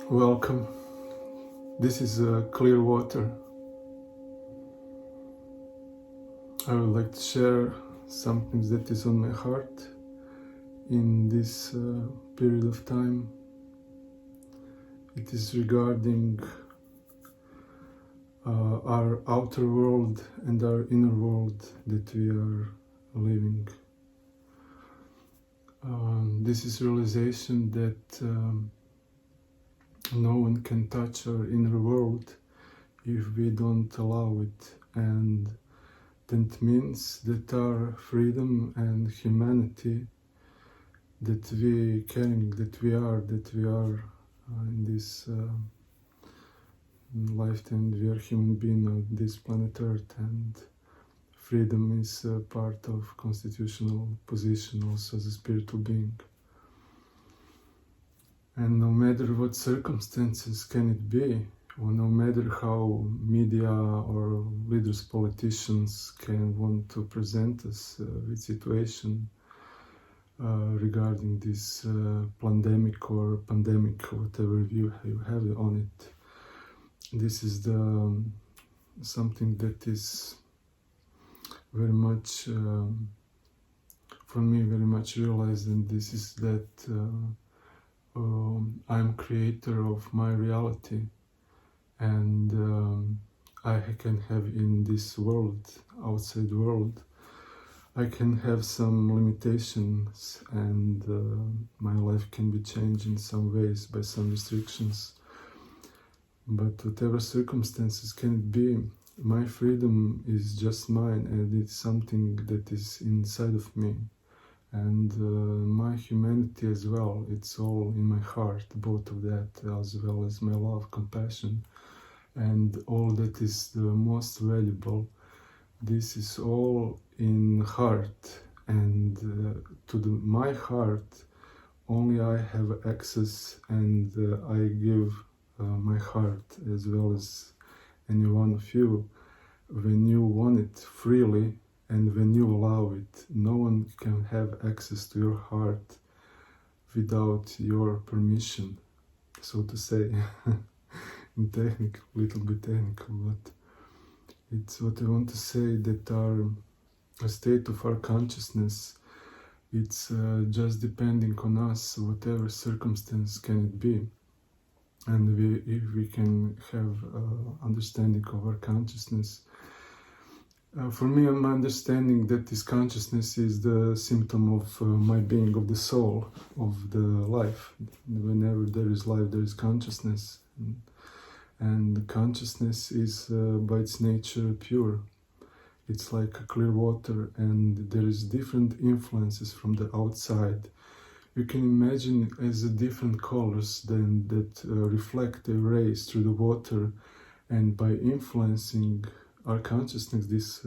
Welcome. This is clear water. I would like to share something that is on my heart in this period of time. It is regarding our outer world and our inner world that we are living. This is realization that no one can touch our inner world if we don't allow it, and that means that our freedom and humanity that we carrying, that we are in this lifetime, we are human being on this planet Earth, and freedom is part of constitutional position also as a spiritual being. And no matter what circumstances can it be, or no matter how media or leaders, politicians can want to present us with situation regarding this pandemic or whatever view you have on it. This is the something that is very much for me very much realized, and this is that I'm creator of my reality, and I can have in this world, outside world, I can have some limitations, and my life can be changed in some ways by some restrictions. But whatever circumstances can it be, my freedom is just mine, and it's something that is inside of me. And my humanity as well, it's all in my heart, both of that, as well as my love, compassion, and all that is the most valuable. This is all in heart, and my heart only I have access, and I give my heart as well as any one of you when you want it freely. And when you allow it, no one can have access to your heart without your permission, so to say. In technical, little bit technical, but it's what I want to say, that a state of our consciousness, it's just depending on us, whatever circumstance can it be. And if we can have understanding of our consciousness, for me, my understanding that this consciousness is the symptom of my being, of the soul, of the life. Whenever there is life, there is consciousness. And consciousness is by its nature pure. It's like a clear water, and there is different influences from the outside. You can imagine as different colors that reflect the rays through the water, and by influencing our consciousness, this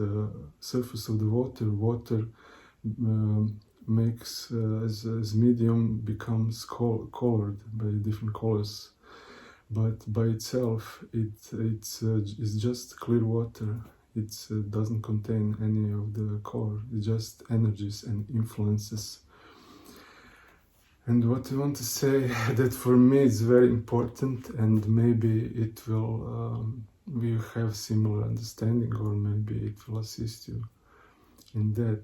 surface of the water makes as medium becomes colored by different colors, but by itself it's just clear water. It doesn't contain any of the color. It's just energies and influences. And what I want to say that for me is very important, and maybe it will we have similar understanding, or maybe it will assist you in that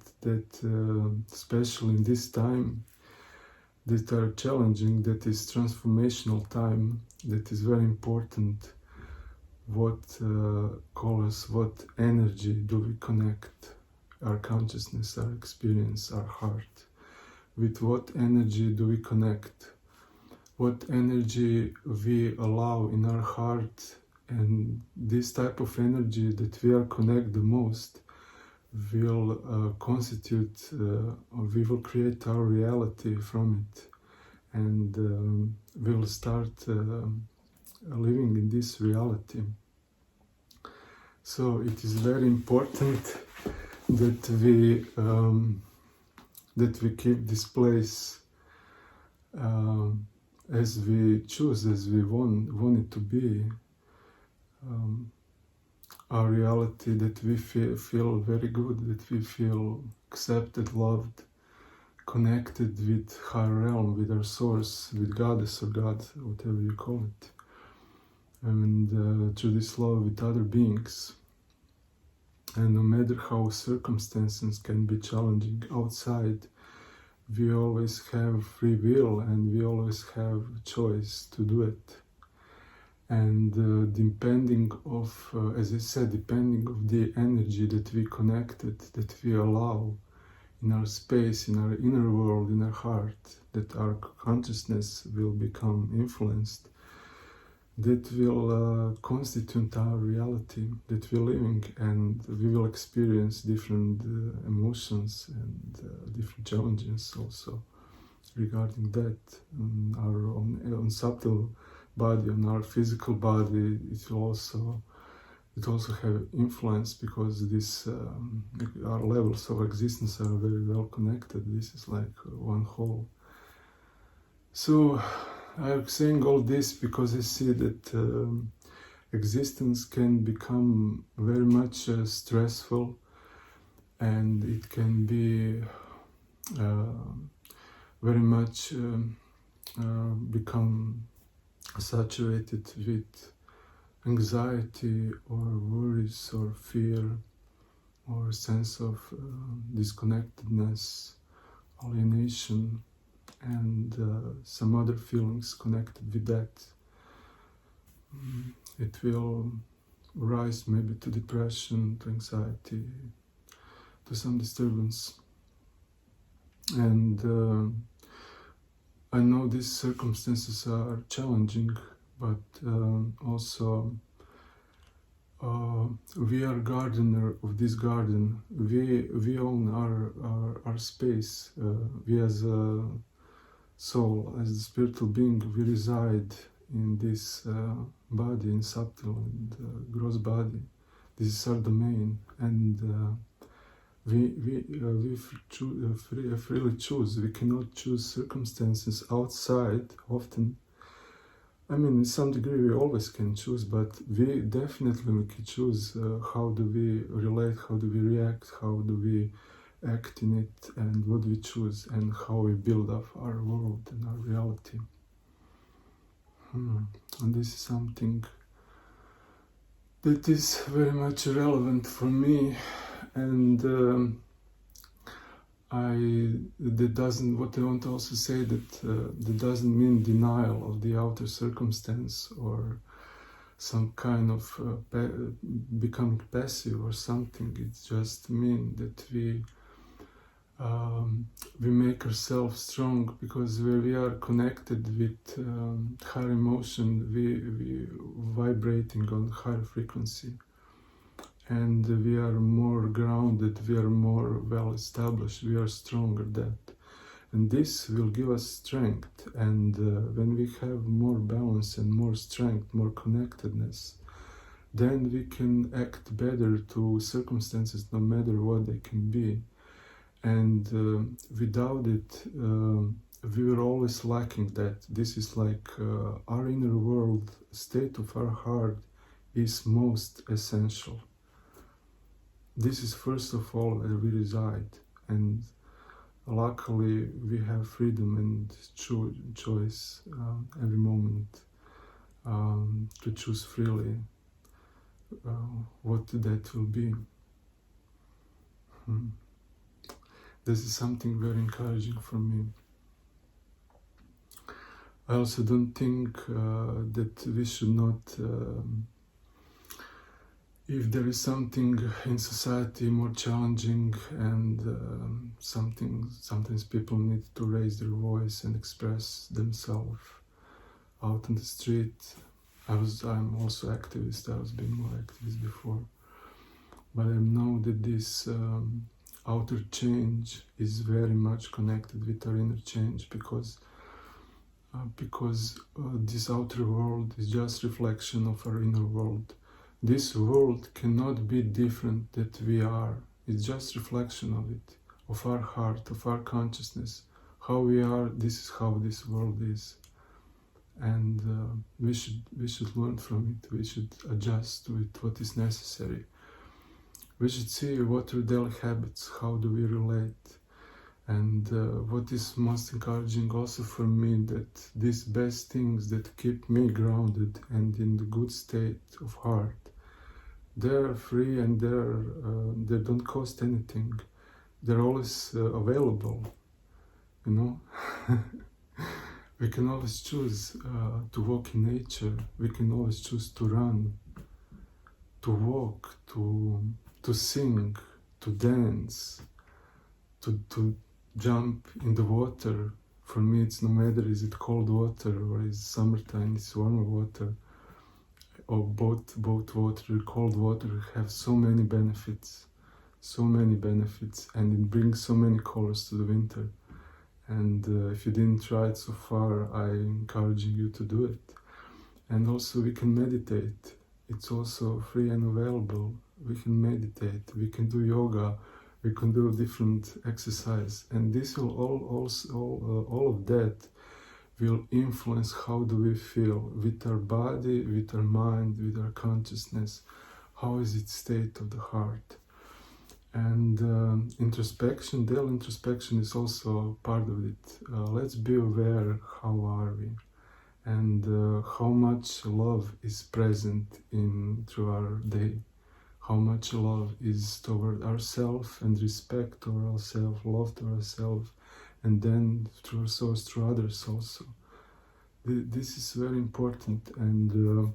especially in this time that are challenging, that is transformational time, that is very important. What colors, what energy do we connect our consciousness, our experience, our heart? With what energy do we connect? What energy we allow in our heart? And this type of energy that we are connect the most will constitute, or we will create our reality from it, and we will start living in this reality. So it is very important that we keep this place as we choose, as we want it to be. Our reality, that we feel very good, that we feel accepted, loved, connected with higher realm, with our source, with goddess or God, whatever you call it, and through this love with other beings. And no matter how circumstances can be challenging outside, we always have free will and we always have choice to do it. And depending of, as I said, depending of the energy that we connected, that we allow in our space, in our inner world, in our heart, that our consciousness will become influenced, that will constitute our reality that we're living, and we will experience different emotions and different challenges also regarding that. On our own subtle body, on our physical body, it also have influence, because this our levels of existence are very well connected. This is like one whole. So I'm saying all this because I see that existence can become very much stressful, and it can be very much become saturated with anxiety or worries or fear or sense of disconnectedness, alienation, and some other feelings connected with that. It will rise maybe to depression, to anxiety, to some disturbance. And I know these circumstances are challenging, but also we are gardener of this garden. We own our space. We as a soul, as a spiritual being, we reside in this body, in subtle and gross body. This is our domain, and we freely choose. We cannot choose circumstances outside often. I mean, in some degree we always can choose, but we definitely can choose how do we relate, how do we react, how do we act in it, and what we choose, and how we build up our world and our reality. And this is something that is very much relevant for me, and what I want to also say, that doesn't mean denial of the outer circumstance or some kind of becoming passive or something. It just means that we make ourselves strong, because where we are connected with higher emotion, we vibrating on higher frequency, and we are more grounded, we are more well established, we are stronger that, and this will give us strength. And when we have more balance and more strength, more connectedness, then we can act better to circumstances, no matter what they can be. And without it, we were always lacking that. This is like our inner world, state of our heart is most essential. This is first of all where we reside, and luckily we have freedom and choice every moment to choose freely what that will be. This is something very encouraging for me. I also don't think that we should not, if there is something in society more challenging and sometimes people need to raise their voice and express themselves out on the street. I'm also activist. I was being more activist before, but I know that this outer change is very much connected with our inner change, because this outer world is just reflection of our inner world. This world cannot be different that we are. It's just reflection of it, of our heart, of our consciousness. How we are, this is how this world is. And we should learn from it. We should adjust to it what is necessary. We should see what are daily habits, how do we relate, And what is most encouraging also for me, that these best things that keep me grounded and in the good state of heart, they're free and they don't cost anything. They're always available, you know. We can always choose to walk in nature. We can always choose to run, to walk, to sing, to dance, to jump in the water. For me, it's no matter is it cold water or is summertime, it's warmer water, or both water, cold water have so many benefits, and it brings so many colors to the winter. And if you didn't try it so far, I'm encouraging you to do it. And also we can meditate. It's also free and available. We can meditate, we can do yoga, we can do different exercise, and this will all of that will influence how do we feel with our body, with our mind, with our consciousness. How is it state of the heart? And introspection, daily introspection is also part of it. Let's be aware, how are we, and how much love is present in through our day. How much love is toward ourselves and respect toward ourselves, love to ourselves, and then through ourselves, through others also. This is very important, and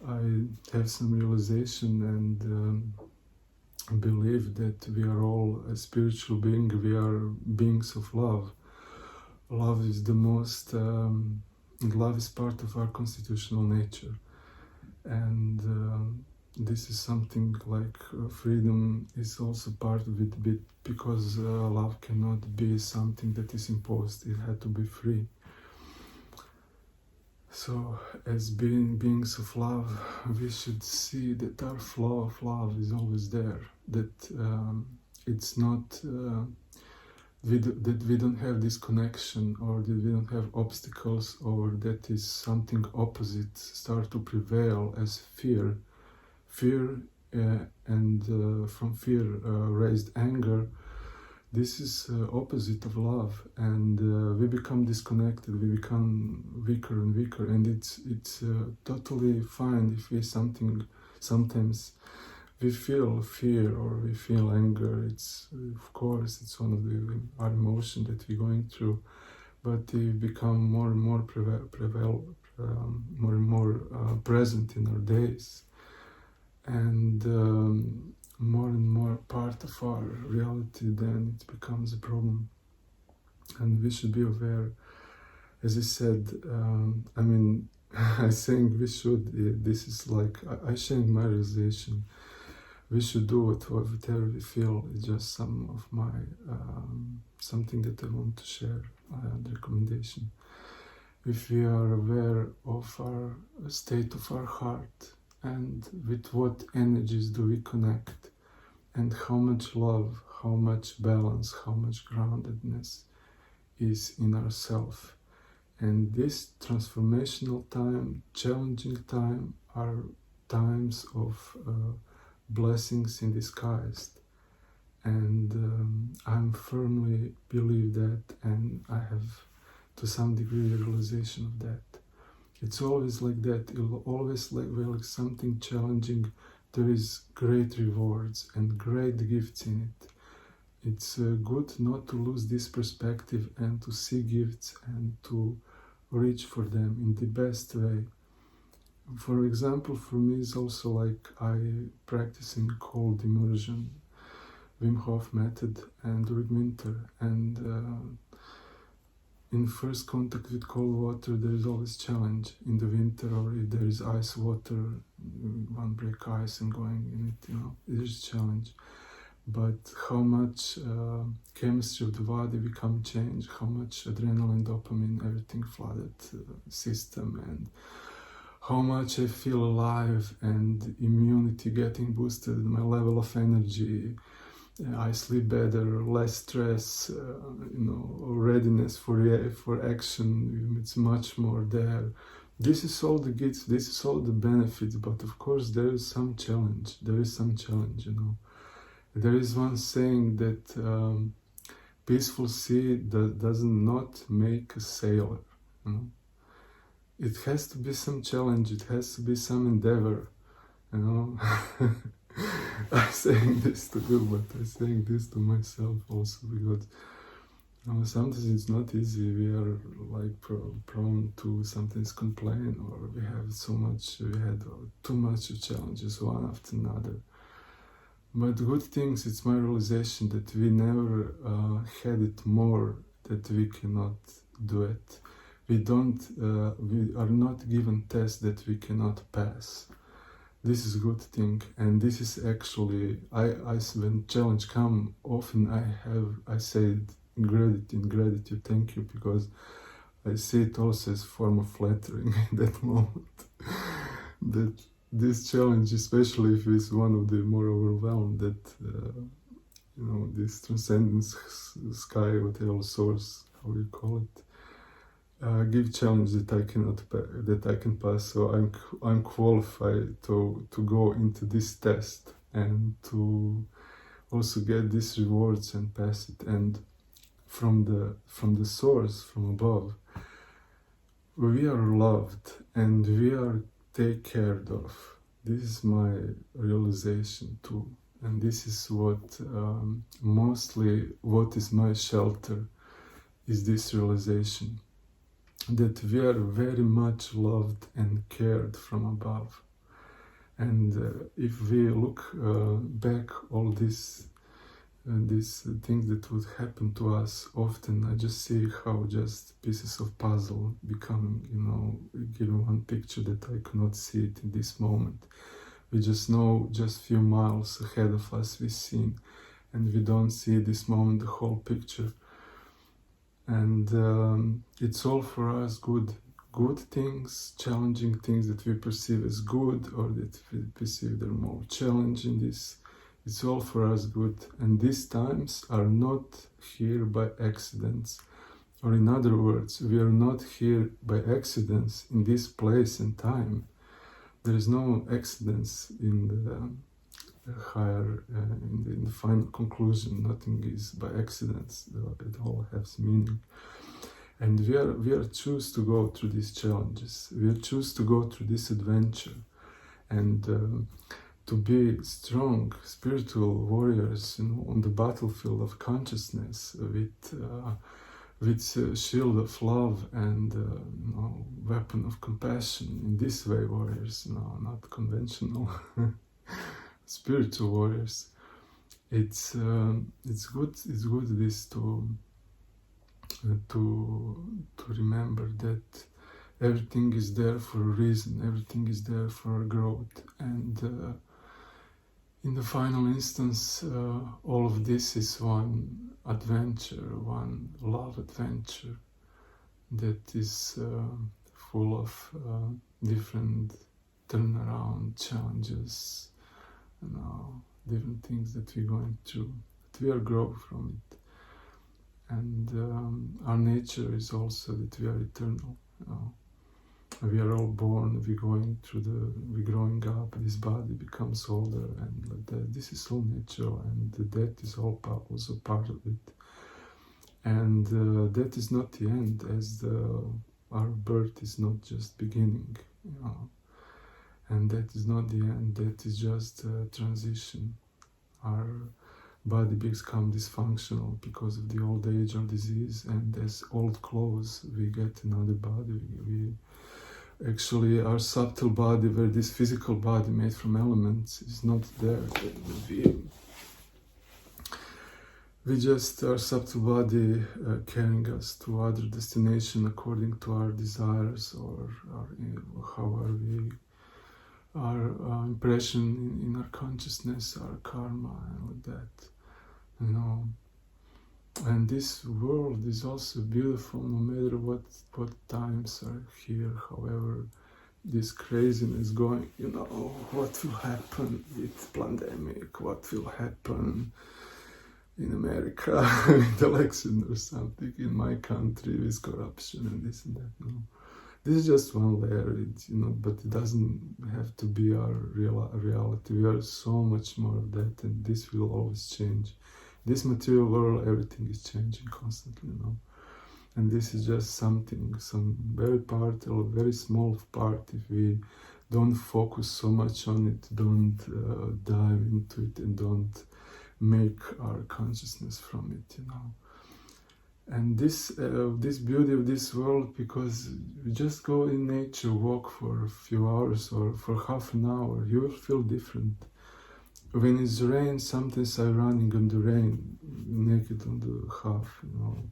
I have some realization and believe that we are all a spiritual being. We are beings of love. Love is the most, love is part of our constitutional nature, and this is something like freedom is also part of it, because love cannot be something that is imposed. It had to be free. So, as beings of love, we should see that our flow of love is always there. That it's not that we don't have this connection, or that we don't have obstacles, or that is something opposite start to prevail as fear. Fear and from fear raised anger. This is opposite of love, and we become disconnected. We become weaker and weaker, and it's totally fine if we sometimes we feel fear or we feel anger. It's of course it's one of our emotion that we're going through, but they become more and more more and more present in our days, and more and more part of our reality. Then it becomes a problem, and we should be aware. As I said, I mean, I think we should. This is like I sharing my realization. We should do whatever we feel. It's just some of my something that I want to share. The recommendation. If we are aware of our state of our heart, and with what energies do we connect, and how much love, how much balance, how much groundedness is in ourselves. And this transformational time, challenging time, are times of blessings in disguise. And I firmly believe that, and I have to some degree a realization of that. It's always like that. It'll always like something challenging. There is great rewards and great gifts in it. It's good not to lose this perspective and to see gifts and to reach for them in the best way. For example, for me is also like I practice in cold immersion, Wim Hof method, and during winter, and in first contact with cold water, there is always challenge. In the winter, or if there is ice water, one break ice and going in it, it is challenge. But how much chemistry of the body become changed, how much adrenaline, dopamine, everything flooded system, and how much I feel alive and immunity getting boosted, my level of energy. I sleep better, less stress, readiness for action. It's much more there. This is all the gifts. This is all the benefits. But of course, there is some challenge. There is one saying that Peaceful sea does not make a sailor. You know? It has to be some challenge, it has to be some endeavor. You know, I'm saying this to you, but I'm saying this to myself also, because sometimes it's not easy. We are like prone to sometimes complain, or we had too much challenges one after another. But good things, it's my realization that we never had it more, that we cannot do it. We are not given tests that we cannot pass. This is a good thing, and this is actually, when challenge come, often I say in gratitude, thank you, because I see it also as a form of flattering in that moment. That this challenge, especially if it's one of the more overwhelmed, that this transcendence sky, whatever source, how you call it, give challenge that I can pass. So I'm qualified to go into this test and to also get these rewards and pass it. And from the source, from above, we are loved and we are taken care of. This is my realization too, and this is what mostly what is my shelter, is this realization that we are very much loved and cared from above. And if we look back all these things that would happen to us, often I just see how just pieces of puzzle becoming, given one picture that I cannot see it in this moment. We just know just few miles ahead of us we've seen, and we don't see this moment, the whole picture. And it's all for us good things, challenging things that we perceive as good, or that we perceive they're more challenging. It's all for us good, and these times are not here by accidents. Or in other words, we are not here by accidents in this place and time. There is no accidents in the higher, in the final conclusion. Nothing is by accidents. It all has meaning. And we are choose to go through these challenges. We are choose to go through this adventure, and to be strong spiritual warriors, on the battlefield of consciousness, with shield of love and weapon of compassion. In this way, warriors, not conventional spiritual warriors. It's good. It's good this to remember that everything is there for a reason. Everything is there for growth, and in the final instance, all of this is one adventure, one love adventure that is full of different turnaround challenges, different things that we're going through. But we are growing from it, and our nature is also that we are eternal. We are all born, we're growing up, this body becomes older, and like that. This is all natural, and the death is also part of it. And that is not the end, as our birth is not just beginning, and that is not the end, that is just a transition. Our body becomes dysfunctional because of the old age or disease, and as old clothes, we get another body. Actually, our subtle body, where this physical body made from elements is not there. We just, our subtle body carrying us to other destination according to our desires, or our impression in our consciousness, our karma, and like that. And this world is also beautiful, no matter what times are here. However, this craziness going, what will happen with pandemic? What will happen in America with election or something? In my country with corruption and this and that. No, this is just one layer. But it doesn't have to be our reality. We are so much more of that, and this will always change. this material world, everything is changing constantly, you know. And this is just something, some very part, or very small part. If we don't focus so much on it, don't dive into it, and don't make our consciousness from it, you know. And this beauty of this world, because you just go in nature, walk for a few hours or for half an hour, you will feel different. When it's rain, sometimes I'm running on the rain, naked on the half, you know.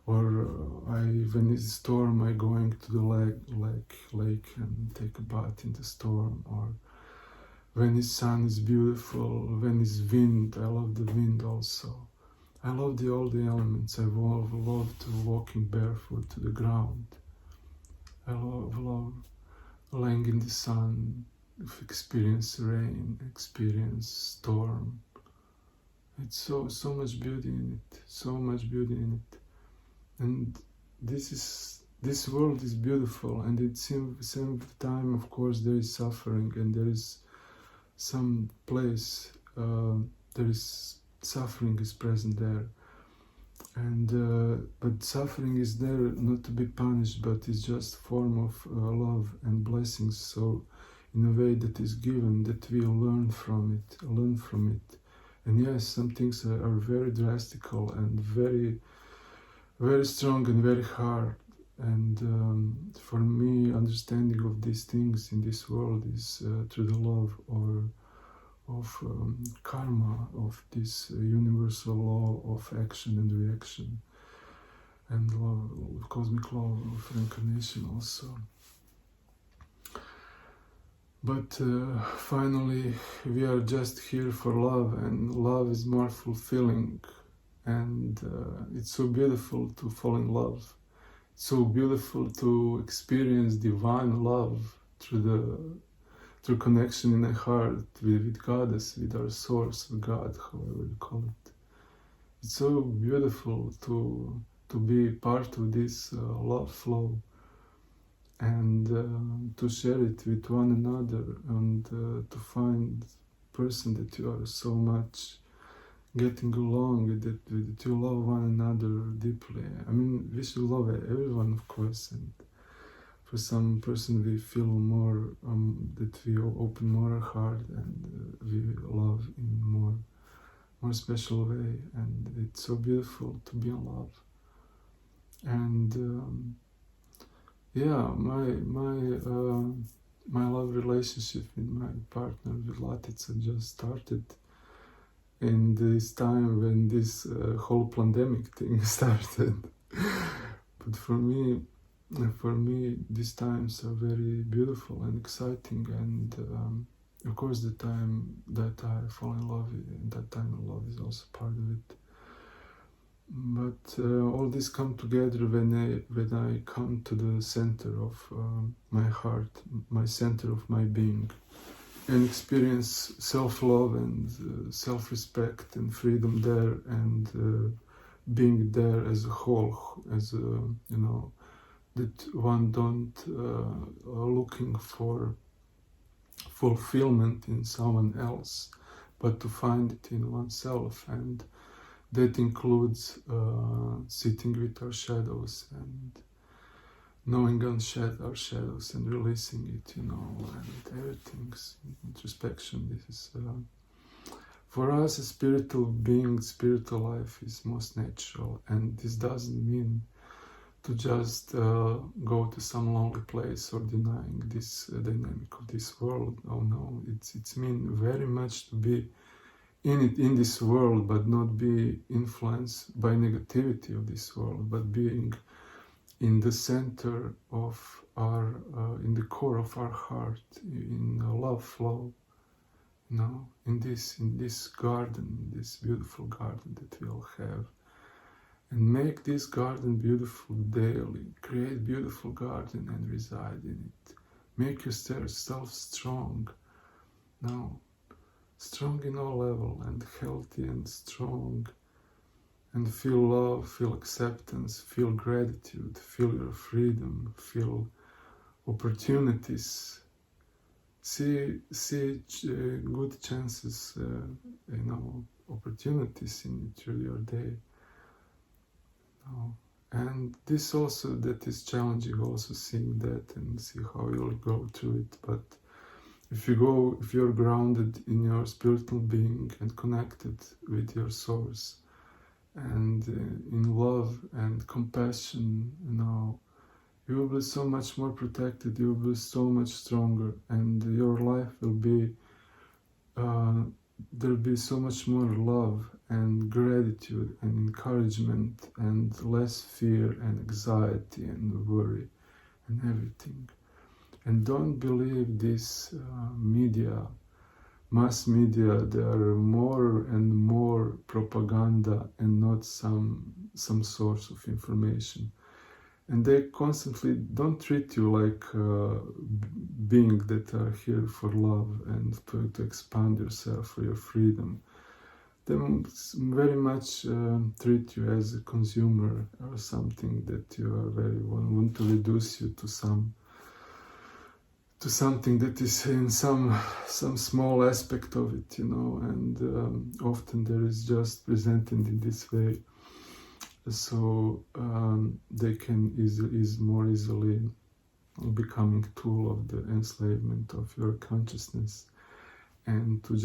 When it's storm, I going to the lake and take a bath in the storm. Or when the sun is beautiful, when it's wind, I love the wind also. I love all the elements. I love to walking barefoot to the ground. I love laying in the sun, experience rain, experience storm. It's so much beauty in it, so much beauty in it. And this world is beautiful, and at the same time, of course, there is suffering, and there is some place, there is suffering is present there. And but suffering is there not to be punished, but it's just form of love and blessings. So in a way that is given, that we learn from it. And yes, some things are very drastical and very, very strong and very hard. And for me, understanding of these things in this world is through the love or of karma, of this universal law of action and reaction, and love, cosmic law of reincarnation also. But finally, we are just here for love, and love is more fulfilling. And it's so beautiful to fall in love. It's so beautiful to experience divine love through connection in the heart with Goddess, with our source, with God, however you call it. It's so beautiful to be part of this love flow, and to share it with one another, and to find a person that you are so much getting along with, that you love one another deeply. I mean, we should love everyone, of course, and for some person we feel more that we open more our heart, and we love in more special way, and it's so beautiful to be in love. And yeah, my love relationship with my partner, with Latica, just started in this time when this whole pandemic thing started. But for me, these times are very beautiful and exciting, and of course the time that I fall in love, and that time of love is also part of it. But all this come together when I come to the center of my heart, my center of my being, and experience self-love and self-respect and freedom there, and being there as a whole, as a, you know, that one don't looking for fulfillment in someone else, but to find it in oneself. And that includes sitting with our shadows and knowing our shadows and releasing it, you know, and everything's introspection. This is for us, a spiritual being, spiritual life is most natural, and this doesn't mean to just go to some lonely place or denying this dynamic of this world. Oh no, it's mean very much to be in this world, but not be influenced by negativity of this world, but being in the center of our, in the core of our heart, in a love flow, you know, in this garden, this beautiful garden that we all have. And make this garden beautiful daily. Create beautiful garden and reside in it. Make yourself strong. Now, strong in all level, and healthy and strong. And feel love, feel acceptance, feel gratitude, feel your freedom, feel opportunities. see good chances, opportunities through your day. And this also, that is challenging, also seeing that and see how you'll go through it. But if you're grounded in your spiritual being and connected with your source and in love and compassion, you will be so much more protected, you will be so much stronger, and your life will be, there'll be so much more love and gratitude and encouragement and less fear and anxiety and worry and everything. And don't believe this mass media. They are more and more propaganda and not some source of information. And they constantly don't treat you like beings that are here for love and to expand yourself for your freedom. They very much treat you as a consumer or something that you are want to reduce you to something that is in some small aspect of it, and often there is just presented in this way. So they can more easily becoming tool of the enslavement of your consciousness, and to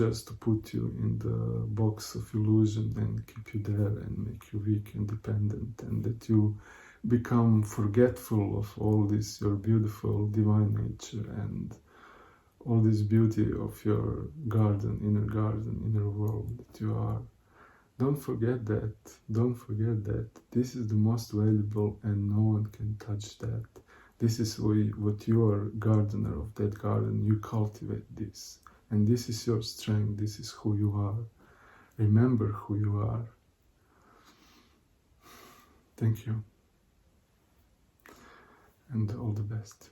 put you in the box of illusion and keep you there and make you weak and dependent, and that you become forgetful of all this, your beautiful divine nature and all this beauty of your inner world that you are. Don't forget that. Don't forget that. This is the most valuable and no one can touch that. This is what you are gardener of that garden. You cultivate this. And this is your strength. This is who you are. Remember who you are. Thank you. And all the best.